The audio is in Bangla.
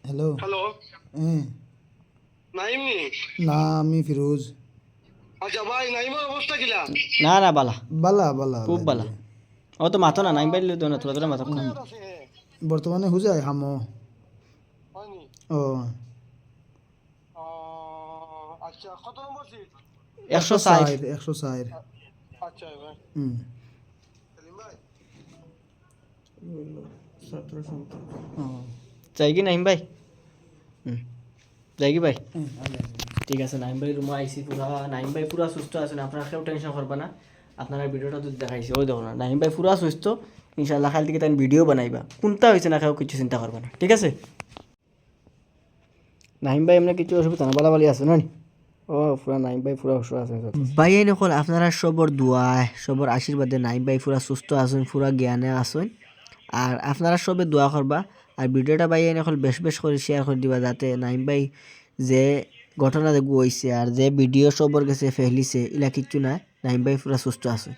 হ্যালো। হ্যালো, হ্যাঁ। নাইম নি? না, আমি ফিরোজ। আচ্ছা ভাই, নাইমের অবস্থা কিলা? না না বালা, বালা বালা খুব বালা। আলহামদুলিল্লাহ। ও তো মাথো না নাইম বাইলে তো না, তোরা তোরা মাথো কোন না। জায়গাত আছে হে? বর্তমানে হুজায় হামো। হয়নি? ও আচ্ছা, কত নম্বর সিট? 160। 160। আচ্ছা ভাই। হুম। সেলিম ভাই, ও যাই কি নাইম ভাই? যাই কি ভাই? হ্যাঁ, আগে আছে। ঠিক আছে, নাইম ভাই রুমে আইসি পুরা। নাইম ভাই পুরা সুস্থ আছেন, আপনারা কেউ টেনশন করবা না। আপনারা ভিডিওটা তো দেখাইছি, ওই দেখো না, নাইম ভাই পুরা সুস্থ। ইনশাল্লাহ খালি থেকে তাই ভিডিও বানাইবা, কোনটা হয়েছে না কেউ কিছু চিন্তা করবা না, ঠিক আছে? নাইম ভাই এমনি কিছু অসুবিধা না, বালাবালি আছে না নি? ও পুরা নাইম ভাই পুরা সুস্থ আছেন। ভাই এই নকল আপনারা সবর দোয়া, সবর আশীর্বাদে নাইম ভাই পুরা সুস্থ আছেন, পুরা জ্ঞানে আছেন। আর আপনারা সবে দোয়া করবা। আর ভিডিওটা ভাই এই নকল বেশ বেশ করে শেয়ার করে দিবা, যাতে নাইম ভাই যে ঘটনা দেখবো হয়েছে আর যে ভিডিও সবর কাছে ফেলিছে এলা কিচ্ছু না, নাইম ভাই পুরা সুস্থ আছে।